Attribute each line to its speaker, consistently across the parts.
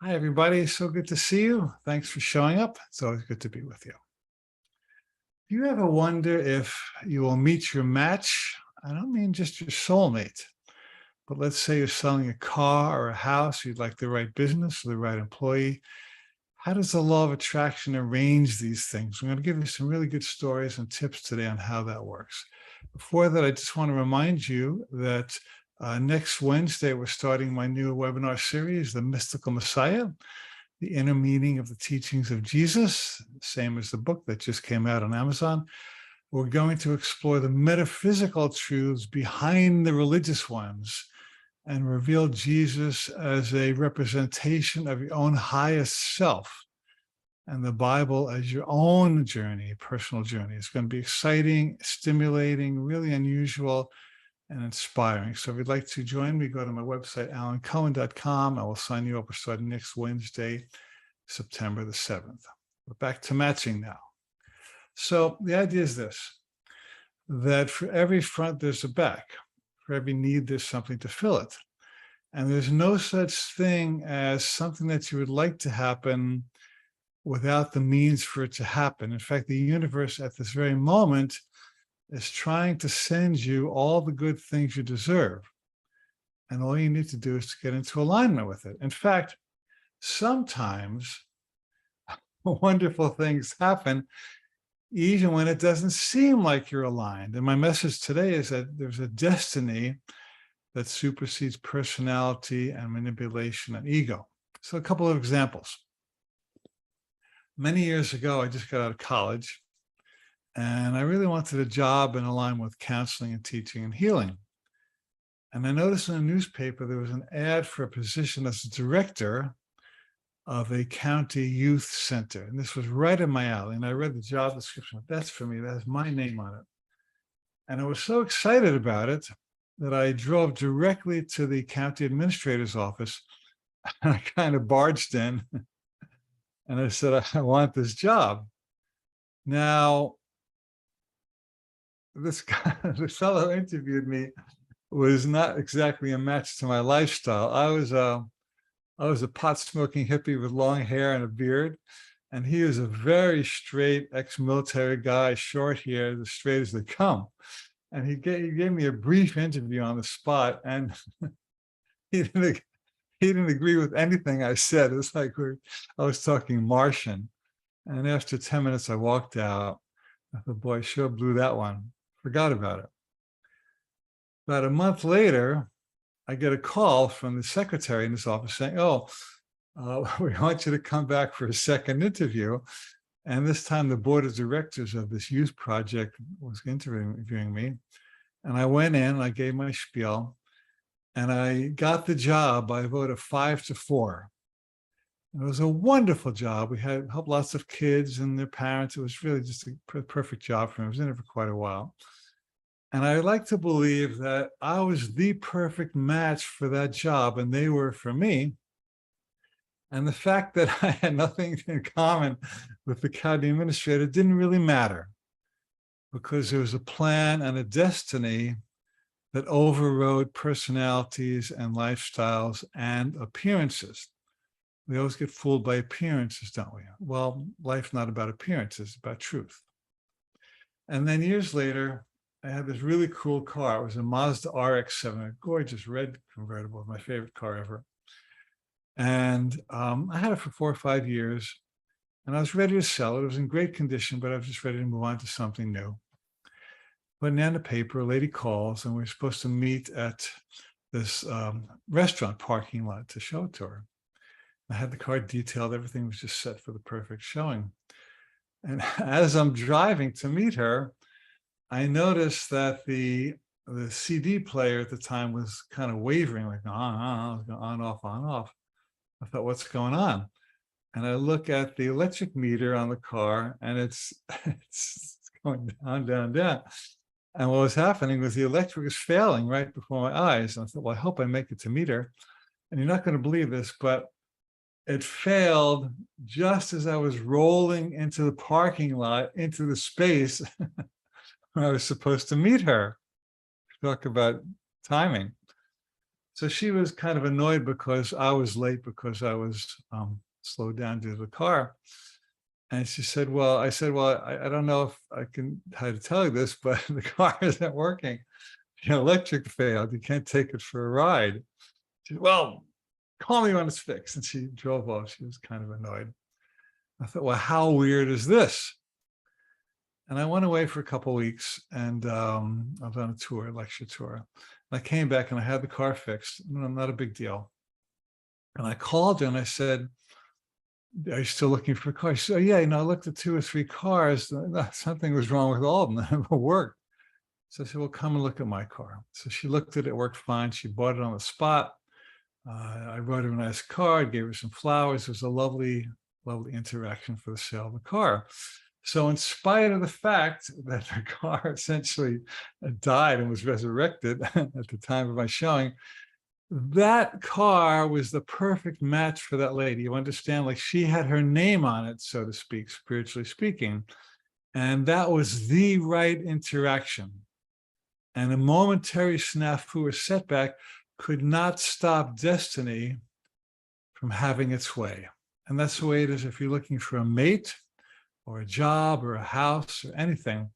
Speaker 1: Hi, everybody. So good to see you. Thanks for showing up. It's always good to be with you. Do you ever wonder if you will meet your match? I don't mean just your soulmate, but let's say you're selling a car or a house, you'd like the right business or the right employee. How does the law of attraction arrange these things? I'm going to give you some really good stories and tips today on how that works. Before that, I just want to remind you that next Wednesday, we're starting my new webinar series, The Mystical Messiah, the inner meaning of the teachings of Jesus, same as the book that just came out on Amazon. We're going to explore the metaphysical truths behind the religious ones and reveal Jesus as a representation of your own highest self and the Bible as your own journey, personal journey. It's going to be exciting, stimulating, really unusual, and inspiring. So if you'd like to join me, go to my website, alancohen.com. I will sign you up. We're starting next Wednesday, September the 7th. We're back to matching now. So the idea is this, that for every front, there's a back. For every need, there's something to fill it. And there's no such thing as something that you would like to happen without the means for it to happen. In fact, the universe at this very moment is trying to send you all the good things you deserve. And all you need to do is to get into alignment with it. In fact, sometimes wonderful things happen even when it doesn't seem like you're aligned. And my message today is that there's a destiny that supersedes personality and manipulation and ego. So a couple of examples. Many years ago, I just got out of college, and I really wanted a job in alignment with counseling and teaching and healing. And I noticed in a newspaper, there was an ad for a position as a director of a county youth center. And this was right in my alley. And I read the job description. That's for me. That has my name on it. And I was so excited about it that I drove directly to the county administrator's office. And I kind of barged in and I said, I want this job. Now, this guy, the fellow who interviewed me was not exactly a match to my lifestyle. I was a pot-smoking hippie with long hair and a beard, and he was a very straight ex-military guy, short hair, as straight as they come. And he gave me a brief interview on the spot, and he didn't agree with anything I said. It was like I was talking Martian. And after 10 minutes, I walked out. I thought, boy, sure blew that one. Forgot about it. About a month later, I get a call from the secretary in this office saying, we want you to come back for a second interview. And this time the board of directors of this youth project was interviewing me. And I went in, I gave my spiel, and I got the job by a vote of 5-4. It was a wonderful job. We had helped lots of kids and their parents. It was really just a perfect job for me. I was in it for quite a while. And I like to believe that I was the perfect match for that job, and they were for me. And the fact that I had nothing in common with the county administrator didn't really matter, because there was a plan and a destiny that overrode personalities and lifestyles and appearances. We always get fooled by appearances, don't we? Well, life's not about appearances, it's about truth. And then years later, I had this really cool car. It was a Mazda RX-7, a gorgeous red convertible, my favorite car ever. And I had it for 4 or 5 years, and I was ready to sell it. It was in great condition, but I was just ready to move on to something new. Putting down the paper, a lady calls, and we're supposed to meet at this restaurant parking lot to show it to her. I had the car detailed. Everything was just set for the perfect showing. And as I'm driving to meet her, I noticed that the CD player at the time was kind of wavering, like on, off, on, off. I thought, what's going on? And I look at the electric meter on the car, and it's going down, down, down. And what was happening was the electric was failing right before my eyes. And I thought, well, I hope I make it to meet her. And you're not going to believe this, but it failed just as I was rolling into the parking lot, into the space where I was supposed to meet her. Talk about timing. So she was kind of annoyed because I was late because I was slowed down due to the car. And she said, well, I said, well, I don't know if I can how to tell you this, but the car isn't working. The electric failed. You can't take it for a ride. She said, well, call me when it's fixed. And she drove off. She was kind of annoyed. I thought, well, how weird is this? And I went away for a couple of weeks, and I was on a tour, a lecture tour. And I came back and I had the car fixed. Not a big deal. And I called her and I said, are you still looking for a car? She said, oh, yeah, I looked at 2 or 3 cars. Something was wrong with all of them. They never worked. So I said, well, come and look at my car. So she looked at it, worked fine. She bought it on the spot. I wrote her a nice card, gave her some flowers. It was a lovely, lovely interaction for the sale of the car. So in spite of the fact that the car essentially died and was resurrected at the time of my showing, that car was the perfect match for that lady. You understand, like she had her name on it, so to speak, spiritually speaking. And that was the right interaction. And a momentary snafu or setback could not stop destiny from having its way. And that's the way it is if you're looking for a mate or a job or a house or anything.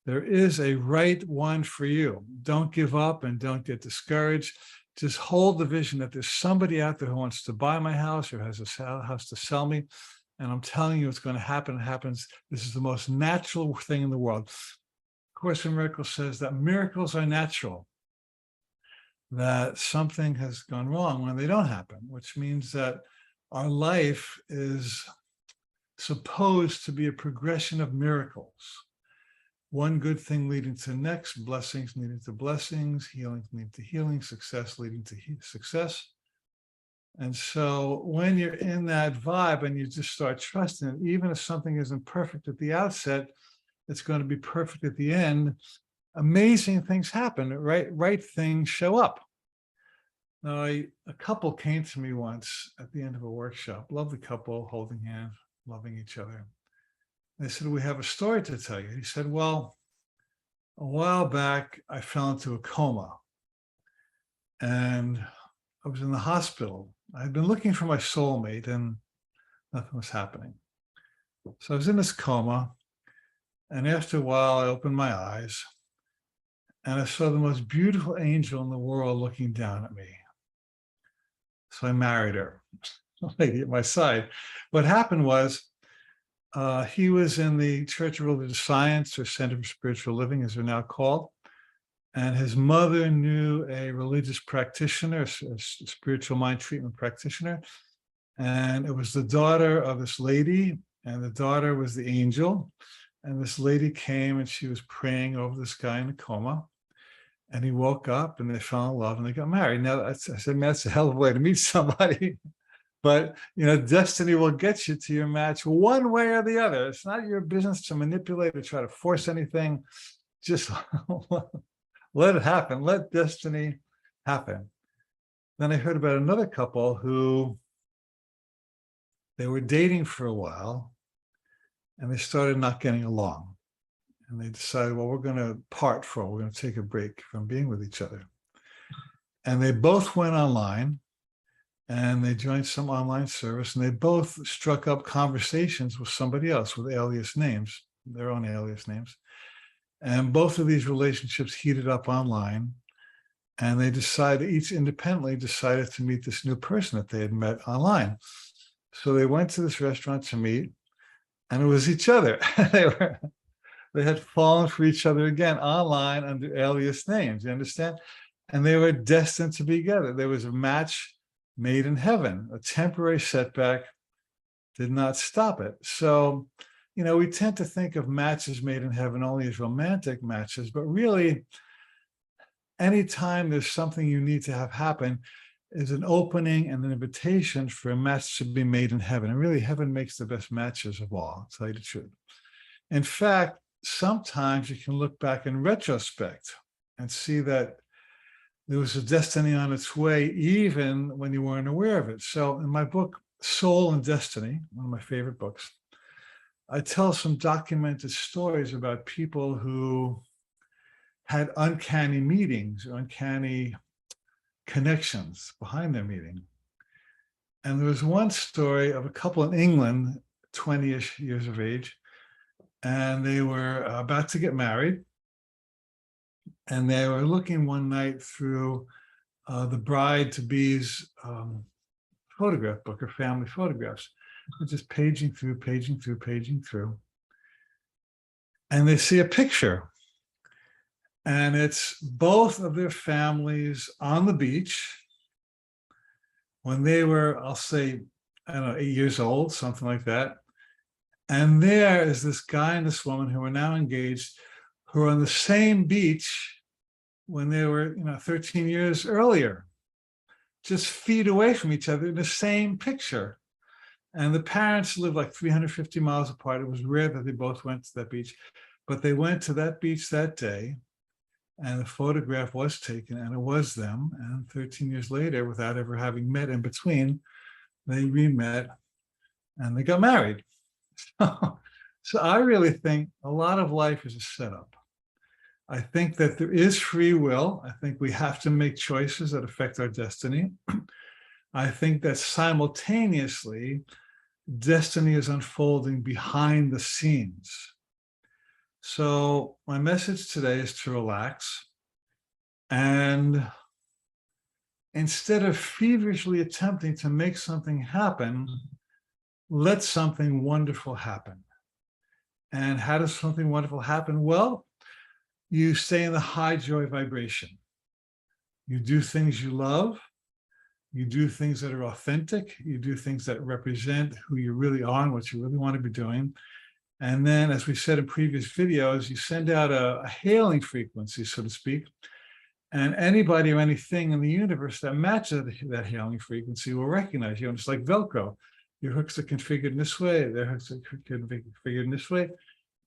Speaker 1: There is a right one for you. Don't give up and don't get discouraged. Just hold the vision that there's somebody out there who wants to buy my house or has a house to sell me. And I'm telling you, it's going to happen. It happens. This is the most natural thing in the world. Course in Miracles says that miracles are natural, that something has gone wrong when they don't happen, which means that our life is supposed to be a progression of miracles. One good thing leading to the next, blessings leading to blessings, healing leading to healing, success leading to success. And so when you're in that vibe and you just start trusting it, even if something isn't perfect at the outset, it's going to be perfect at the end. Amazing things happen, right things show up. Now, a couple came to me once at the end of a workshop, lovely couple, holding hands, loving each other. They said, we have a story to tell you. He said, well, a while back, I fell into a coma and I was in the hospital. I had been looking for my soulmate and nothing was happening. So I was in this coma, and after a while, I opened my eyes and I saw the most beautiful angel in the world looking down at me. So I married her, lady at my side. What happened was, he was in the Church of Religious Science, or Center for Spiritual Living, as they're now called. And his mother knew a religious practitioner, a spiritual mind treatment practitioner. And it was the daughter of this lady, and the daughter was the angel. And this lady came and she was praying over this guy in a coma. And he woke up and they fell in love and they got married. Now, I said, man, that's a hell of a way to meet somebody. But, destiny will get you to your match one way or the other. It's not your business to manipulate or try to force anything. Just let it happen. Let destiny happen. Then I heard about another couple who they were dating for a while and they started not getting along. And they decided, well, we're going to part for, we're going to take a break from being with each other. And they both went online and they joined some online service, and they both struck up conversations with somebody else with alias names, their own alias names. And both of these relationships heated up online, and they decided, each independently decided to meet this new person that they had met online. So they went to this restaurant to meet, and it was each other. They had fallen for each other again online under alias names, you understand? And they were destined to be together. There was a match made in heaven. A temporary setback did not stop it. So, we tend to think of matches made in heaven only as romantic matches, but really, anytime there's something you need to have happen is an opening and an invitation for a match to be made in heaven. And really, heaven makes the best matches of all, to tell you the truth. In fact, sometimes you can look back in retrospect and see that there was a destiny on its way, even when you weren't aware of it. So in my book, Soul and Destiny, one of my favorite books, I tell some documented stories about people who had uncanny meetings, or uncanny connections behind their meeting. And there was one story of a couple in England, 20-ish years of age, and they were about to get married. And they were looking one night through the bride-to-be's photograph book, her family photographs. They're just paging through. And they see a picture. And it's both of their families on the beach when they were, I'll say, I don't know, 8 years old, something like that. And there is this guy and this woman who are now engaged, who are on the same beach when they were, 13 years earlier, just feet away from each other in the same picture. And the parents lived like 350 miles apart. It was rare that they both went to that beach, but they went to that beach that day, and the photograph was taken, and it was them. And 13 years later, without ever having met in between, they re-met and they got married. So I really think a lot of life is a setup. I think that there is free will. I think we have to make choices that affect our destiny. I think that simultaneously, destiny is unfolding behind the scenes. So my message today is to relax, and instead of feverishly attempting to make something happen, let something wonderful happen. And how does something wonderful happen? Well, you stay in the high joy vibration. You do things you love. You do things that are authentic. You do things that represent who you really are and what you really want to be doing. And then, as we said in previous videos, you send out a hailing frequency, so to speak, and anybody or anything in the universe that matches that hailing frequency will recognize you. And it's like Velcro. Your hooks are configured in this way, their hooks are configured in this way,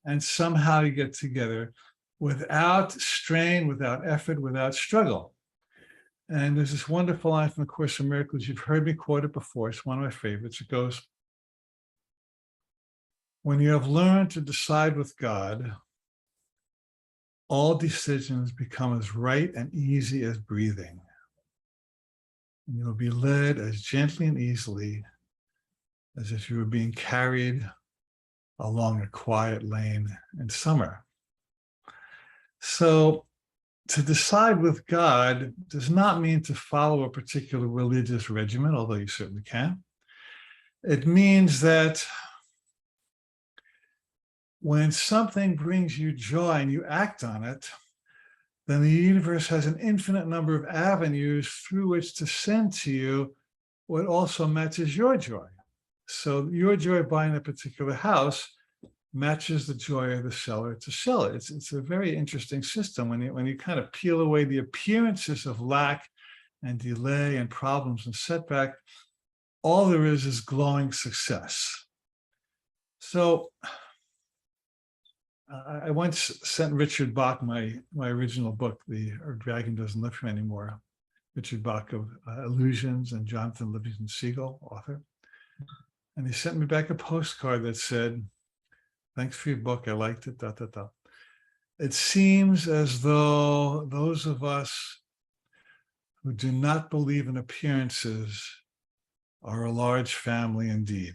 Speaker 1: and somehow you get together without strain, without effort, without struggle. And there's this wonderful line from the Course in Miracles. You've heard me quote it before. It's one of my favorites. It goes, when you have learned to decide with God, all decisions become as right and easy as breathing. And you'll be led as gently and easily as if you were being carried along a quiet lane in summer. So to decide with God does not mean to follow a particular religious regimen, although you certainly can. It means that when something brings you joy and you act on it, then the universe has an infinite number of avenues through which to send to you what also matches your joy. So your joy buying a particular house matches the joy of the seller to sell it. It's a very interesting system when you kind of peel away the appearances of lack and delay and problems and setback. All there is glowing success. So I once sent Richard Bach my original book, Our Dragon Doesn't Live Here Anymore. Richard Bach of Illusions and Jonathan Livingston Seagull, author. And he sent me back a postcard that said, "Thanks for your book. I liked it. ... It seems as though those of us who do not believe in appearances are a large family indeed."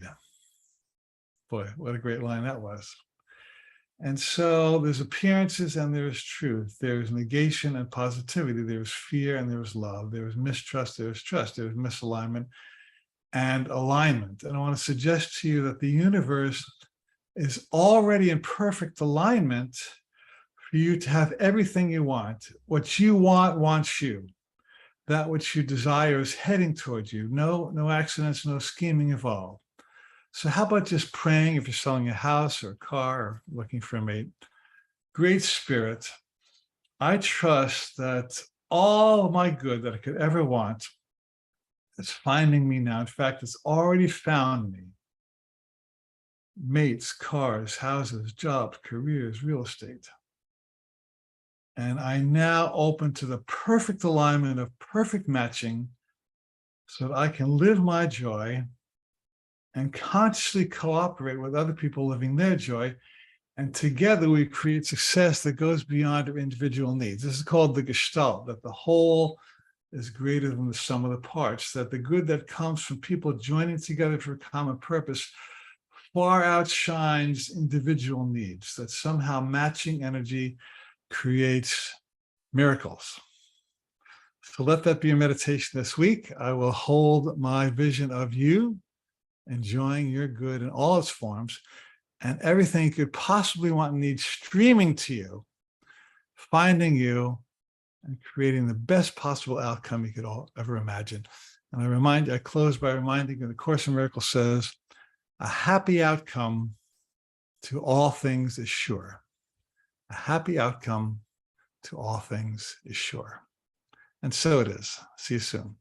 Speaker 1: Boy, what a great line that was. And so there's appearances and there is truth. There is negation and positivity. There is fear and there is love. There is mistrust, there is trust, there is misalignment and alignment. And I want to suggest to you that the universe is already in perfect alignment for you to have everything you want. What you want wants you. That which you desire is heading towards you. No accidents, no scheming involved. So how about just praying if you're selling a house or a car or looking for a mate? Great Spirit, I trust that all my good that I could ever want is finding me now. In fact, it's already found me. Mates, cars, houses, jobs, careers, real estate. And I now open to the perfect alignment of perfect matching so that I can live my joy and consciously cooperate with other people living their joy. And together we create success that goes beyond our individual needs. This is called the Gestalt, that the whole is greater than the sum of the parts, that the good that comes from people joining together for a common purpose far outshines individual needs, that somehow matching energy creates miracles. So let that be a meditation this week. I will hold my vision of you enjoying your good in all its forms and everything you could possibly want and need streaming to you, finding you and creating the best possible outcome you could ever imagine. And I close by reminding you, the Course in Miracles says, a happy outcome to all things is sure. A happy outcome to all things is sure. And so it is. See you soon.